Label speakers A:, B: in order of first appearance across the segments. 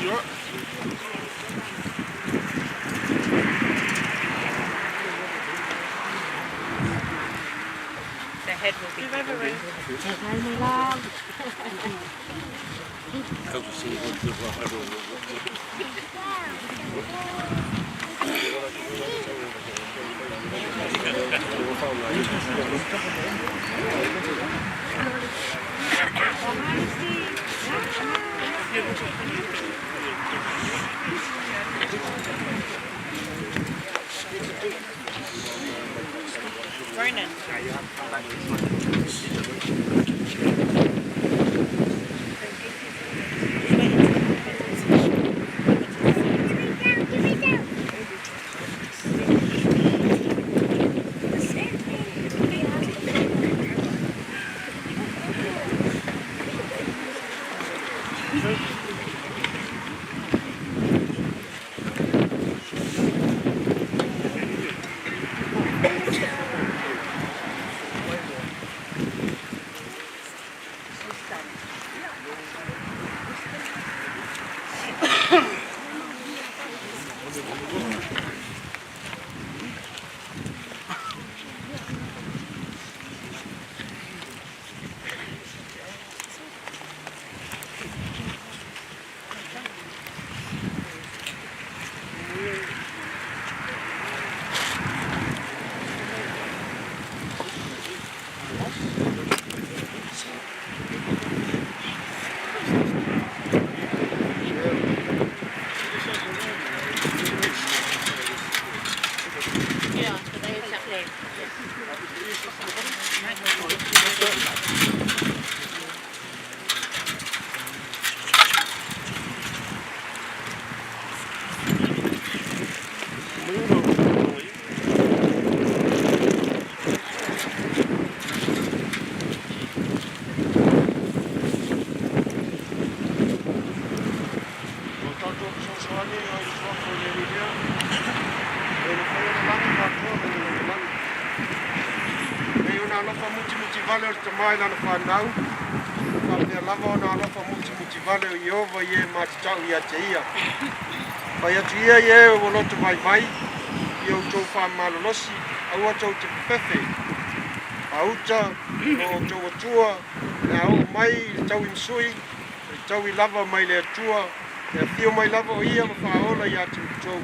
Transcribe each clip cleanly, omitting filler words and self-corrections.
A: The head will be everywhere. Vernon.
B: Mai na whanau, whapea lava na alofa muti vale o Iova ie matitau ia te ia. Pai atu ia ie o loto vai vai, i au tau whamalolosi, au atau te pepe. Auta, o tau atua, e au mai tau imsui, tau I lava mai le atua, e fio mai lava o ia ma whaola ia te tau.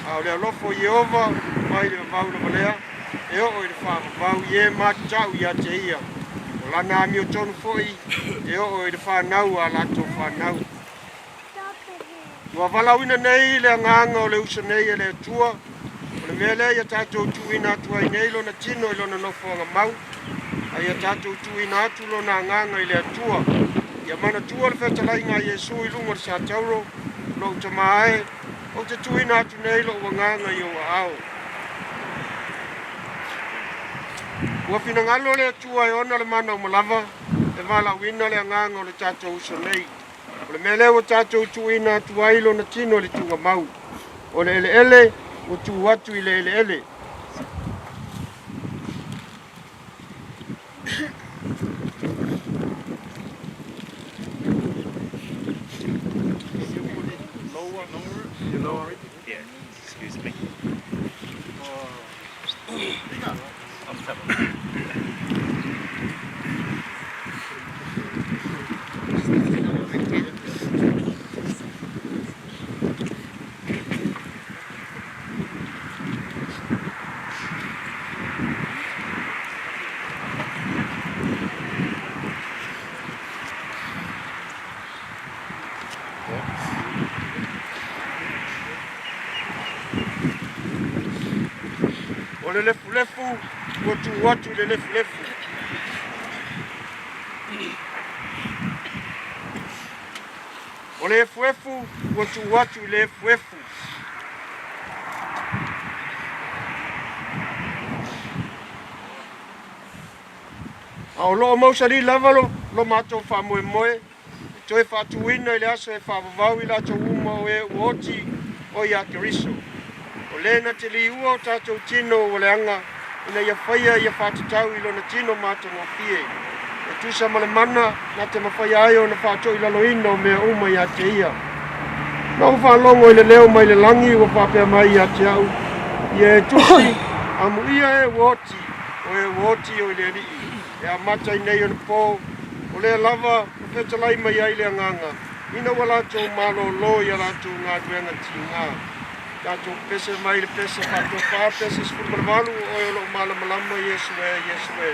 B: Au le alofo Iova, mai le vau le valea, e o I le whamavau ie matitau ia te ia. Lana mi o tonu foi, e o I le whanau a lato whanau. Ua walauina nei le nganga o le usa nei e le atua, o le mea lea ia tātou tuina atua I nei lo na tino I lo na nofonga mau, a ia tātou tuina atu lo na nganga I le atua. Ia mana tua le whetalai ngā Iesu I lunga le sātauro, lo utamae, o te tuina atu nei lo ua nganga I o ao. Ua finangalo le atua e ona le mana o malava, e wala wina le anganga o le tātou uso nei. O le mele o tātou tuina atu ailo na tino le tunga mau. O le ele ele, o tu watu I le ele ele.
C: Yeah, excuse me.
B: O le lefu lefu, o tu watu le lefu lefu. O le efu efu, o tu watu le efu efu. A o loo mausari lava lo matou wha moe moe. Toi wha tuina I le aso e wha wavau I la tau uma o e uoti o ia keriso. O lena te li ua o tātou tino o le anga ina ia whaia ia whātatau I lona tino mātou ngā pie. E tusa ma le mana na te mawhaia ai o na whātou I lalo ino mea uma ia te ia. Nau whalongo i le leo mai le langi ua whapea mai a te au. Ie tusi, amu ia e woti, o e woti o i le rii. E a mata i nei o na pō, o le lava, o whetalai mai ai le anganga. Ina wala tō malo lo i ala tō ngā duenga ti ngā. Tātou pese mai le pese, tātou pā pese sifuru malawalu, o e lo mala malama, Yesu e, Yesu e.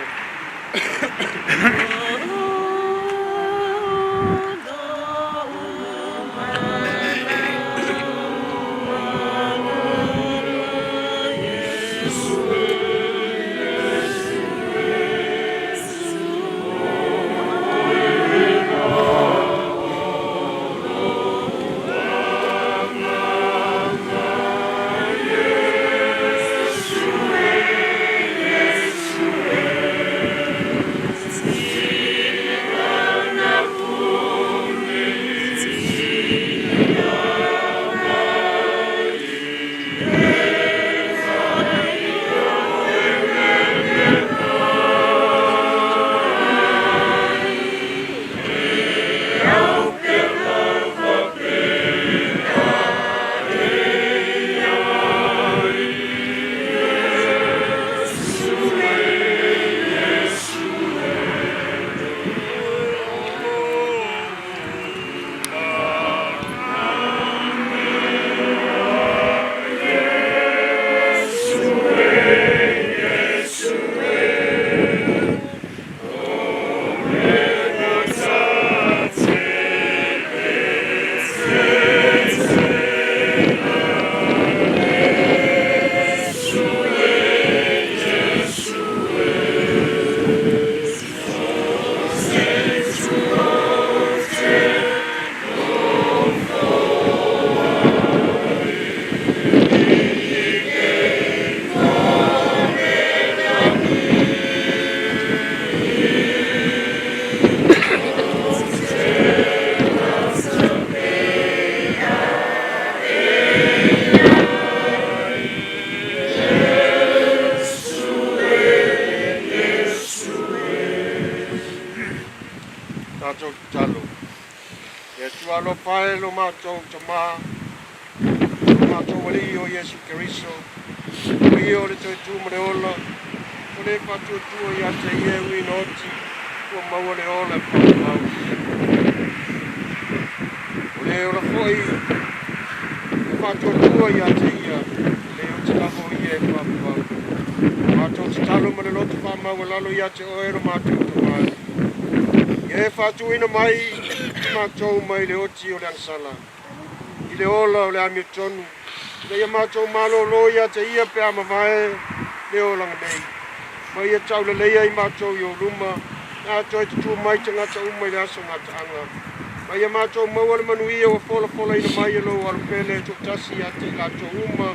B: Tātou talo. E tualo pae lo mātou tamā, lo mātou wali o Yesu Keriso, ui o le toi tūmare ola, o le pātua tua i ate i e ui noti, kua maua le ola pāpau. O le ola foi, o pātua tua i ate ia, le o te lafo i e pāpau. Mātou te talo ma le lotu pāmaua lalo i ate o ero mātou tamā. E whātuina mai, mātou mai le oti o le ansala. I le ola o le ami tonu. Le ia mātou malo loia te ia pe ama vae le olanga nei. Mai ia tau le leia i mātou i o luma. Nā toi te tū mai te ngata umai le aso ngata anga. Mai ia mātou maua le manuia o fola ina mai e lo alu pele tuk tasi a te lato uma.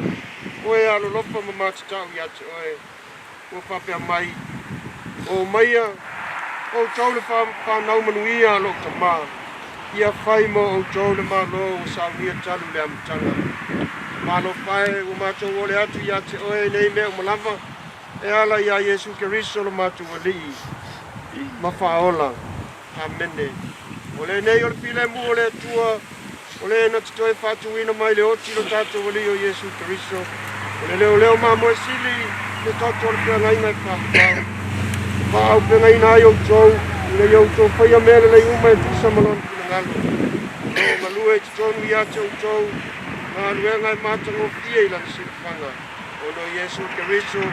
B: Oe alo lofa ma mātatau i ate oe. O whapea mai. O maia. O tau le whanau manuia lo tamā. Ia whai mo o tau le malo o saunia talu le amatanga. Malo whae o mātou o le atu i ate oe nei mea o malawa. E ala ia Yesu Keriso lo mātou wali. Ma whaola. Amene. O le nei o le pile mu o le atua. O le na te toi whatuina mai le oti lo tātou wali o Yesu Keriso. O le leo mā moe sili. Le tātou le pia ngai ngai whakapau. Pau pe ngai nai o tau, ina i o tau whaia mele lei umai tusa malon kina ngalo. O malue te tonu i ate o tau, ngā lue ngai mātango fia i lana siripanga. O no Yesu Keriso,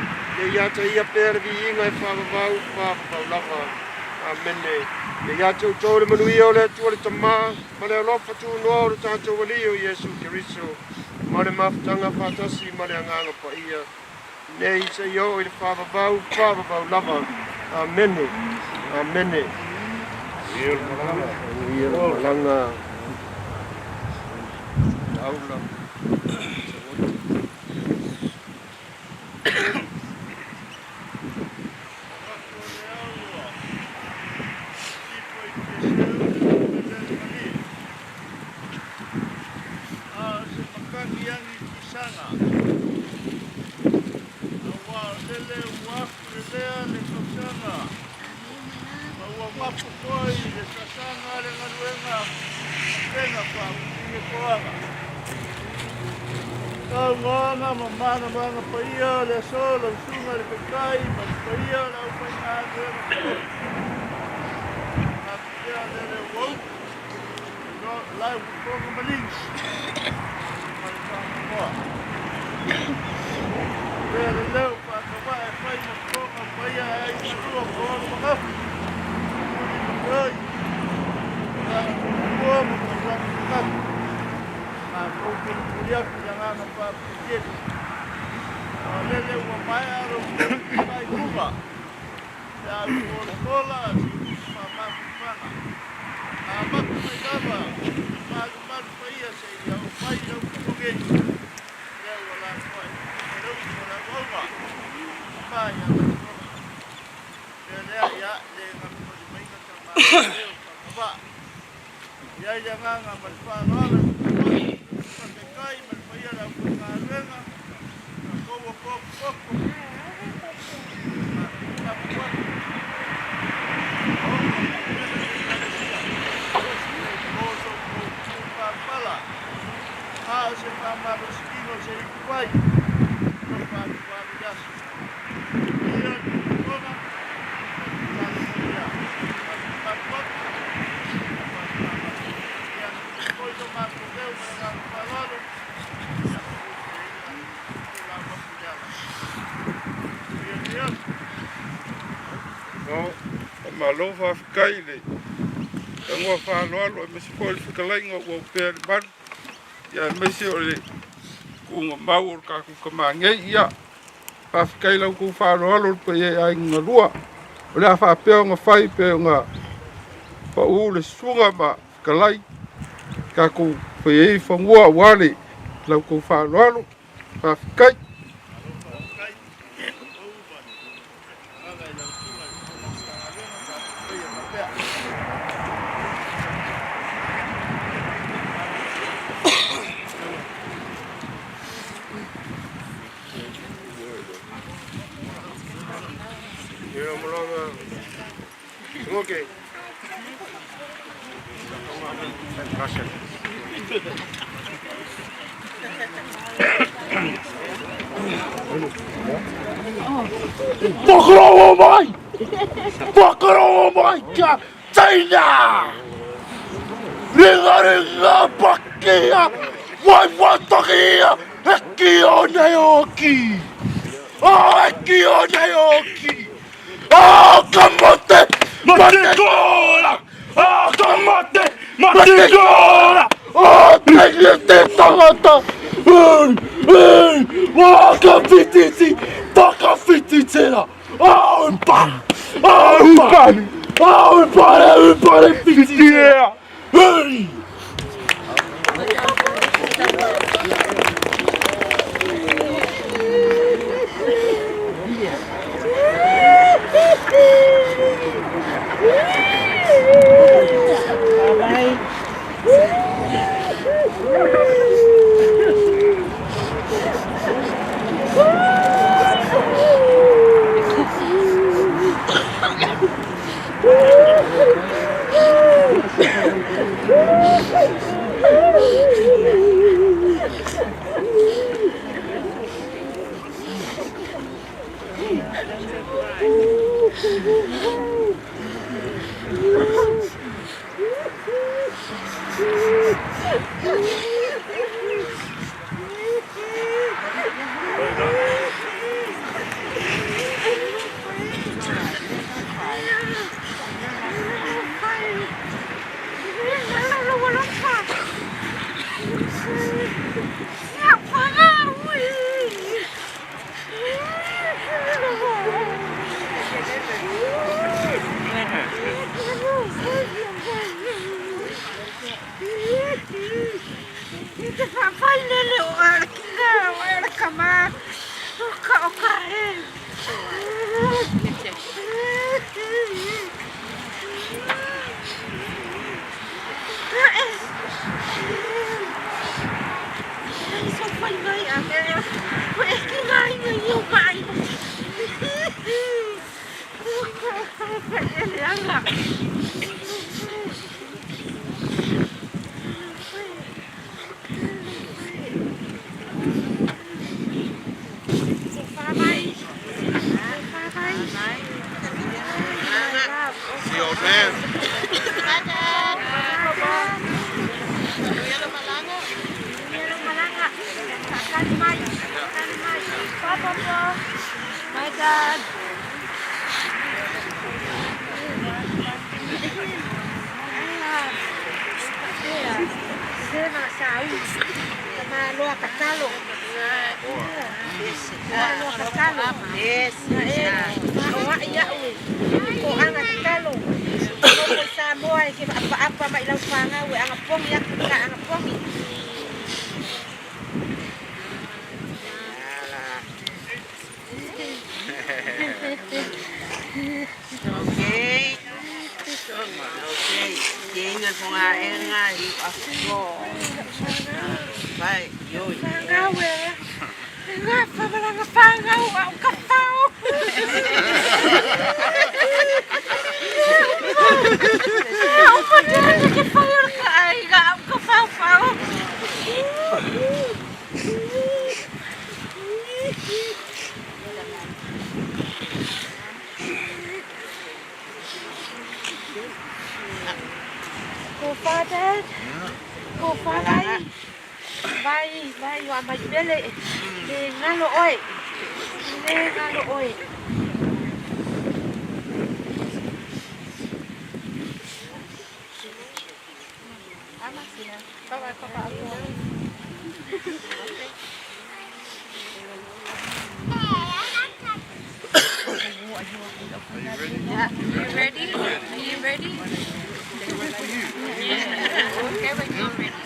B: i ate ia pere vi ingai whawavau lava. Amene. I ate o tau le manuia o le atua le tamā, ma le alofa tu noa o le tātou wali o Yesu Keriso. Ma le mawhtanga whatasi ma le anganga pa ia. Nei se yo i le whawavau lava. Amene. Amene. Ia malanga. Aula.
D: Mapu koi, le sasanga, le ngaruenga, pena pa. Ngona mamana mga paia le solo sunga le kai mas paia la upanga le kapia le wo no la ko malis pero le pa ka va e fai mo ko paia ai su ko ma ai la ko mo ka ko kulia jangan apa pikir lele wa mai aro mai kuba ya bola mama pana ama kuiba ma paia se ya pai no kuge ya wala pai pero wala golba pai ya ya le ngam mai ka ma ya jangan amal pa no kai mas paia la kuarenga ko ko se mama rosquino se iguai no para cuadras mira toma
E: no malo fa kaile ngwa fa lo me se pol fi kalai ngo per ban ya me se ole ku mau ka ku ka nge ya fa kaile ku fa lo pe ai ngua ole fa pe ngo fai pe nga fa u le sunga ma kalai ka ku pe fa ngwa wale la ku fa lo fa kai
B: Okay. Gracias.
D: Pakro mai! Pakro mai ka China! Ringa pakia! Wai tokia! Eki o neoki! Eki o neoki! Kamote! Mategola! Kamote! Mategola! Te tangata! Waka fititi! Taka fititela! Umpa! Umpa! Fititela! Hey! Dad. Sema sau. Kama loa katalo. Loa katalo.
A: Yes.
D: Wa ya u. Ko anga katalo. Ko sa moa ke apa mai lau fanga we anga pong ya ka anga pongi.
A: Okay. Okay. Ingat mo nga ako. Bye. Yo.
D: Fanga we. Nga pa wala nga fanga wa ka pao. Ako dyan ke fire ka ay ga ka pao. Cô pha đấy. Cô pha đây. Vai wa mai bele. Ni ngalo oi. Ni ngalo oi. Ama sila. Bye papa ako.
A: Yeah. You ready? Are you ready? Yeah. Okay, when you're ready.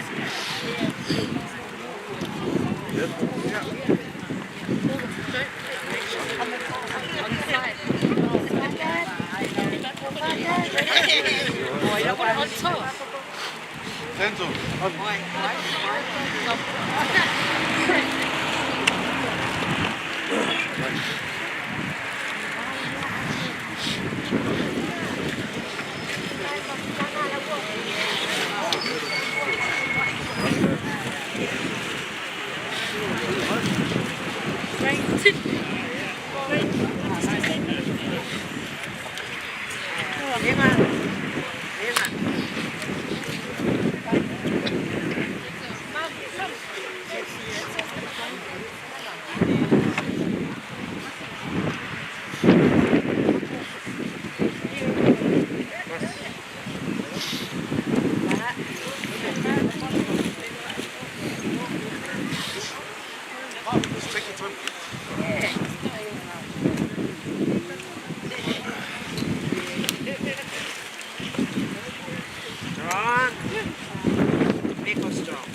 A: Strong. Make us strong.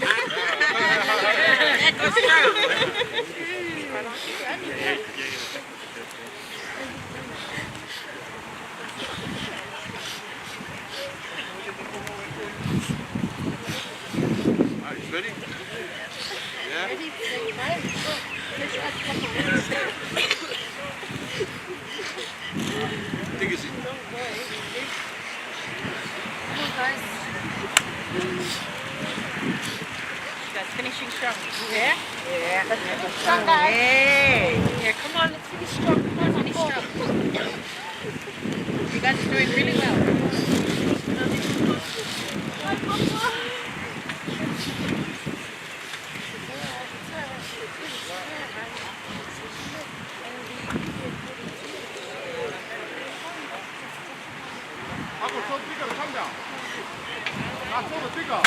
A: Make us strong.
E: Ready? Yeah? Take a seat.
A: Guys, finishing strong. Yeah?
D: Yeah. Strong guys.
A: Hey.
D: Yeah, come on, let's finish strong. Come on,
A: Finish strong. You guys are doing really well.
E: Uncle, so bigger, come down. Not so bigger.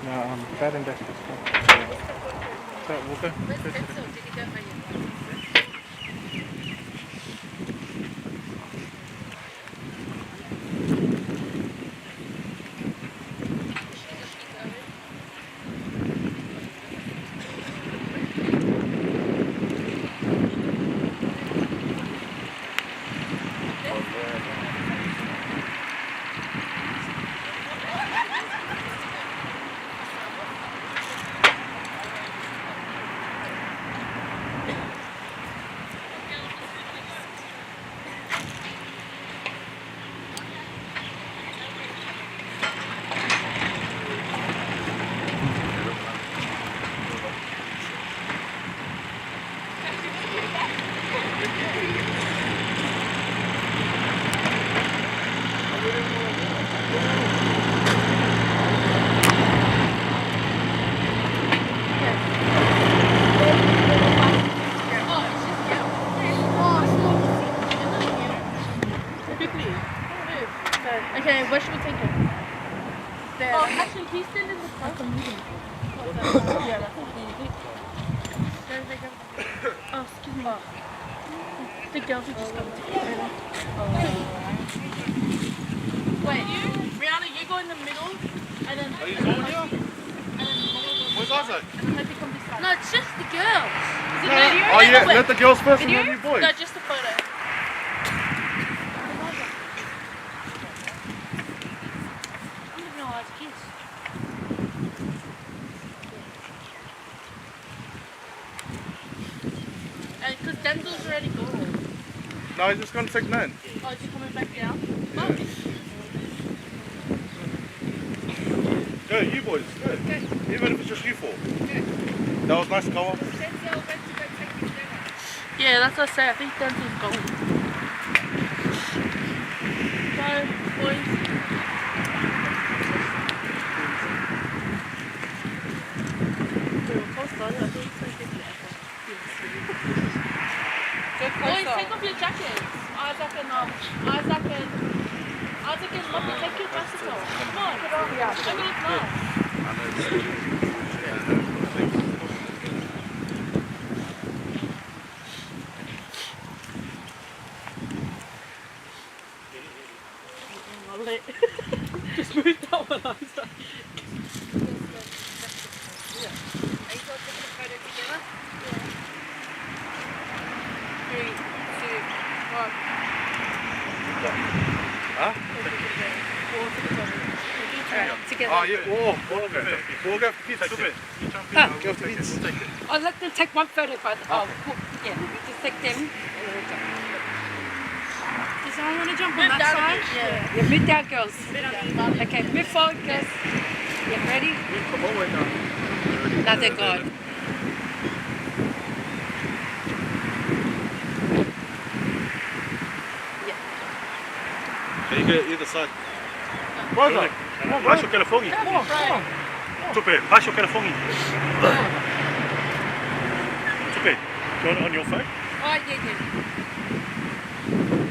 C: No, bed and breakfast. So we'll go.
F: Okay, where should we take him?
A: There.
F: Oh, actually, he's still in the car. Yeah, that's oh, excuse me. The girls are just coming together. Wait, Rihanna, you go in the middle, and then.
D: Are you going here? Where's Isaac?
F: No, it's just the girls. Is it
D: Oh
F: video?
D: yeah,
F: Wait,
D: let the girls first and
F: video?
D: then you boys.
F: No, just a photo. I don't know how to kiss. And because Denzel's already gone.
D: No, he's just gonna take nine.
F: Oh, is he coming back down?
D: Yeah. Go, you boys. Go. Even if it's just you four. That was nice cover.
F: Yeah, that's what I say. I think Denzel's gone. Bye, boys. Boys, take off your jackets. Isaac and Muppy, take your jackets off. Come on, get on. Yeah. Make it look nice. Just move that one, Isaac.
A: Are you all taking a photo together? Yeah. 3, 2, 1.
D: Huh?
A: Alright, together.
D: Oh yeah. Oh, okay. We'll go for pizza. Go for pizza.
A: I'd like to take one photo, but yeah, just take them. Does someone want to jump on that side?
F: Yeah.
A: Yeah, move down, girls. Okay, move forward, girls. Yeah, ready? Now they're gone.
D: Can you go either side?
B: Brother,
D: Baixo aquele fogo. Tupe, baixo aquele fogo. Tupe, do you want it on your phone?
A: Oh, yeah, yeah.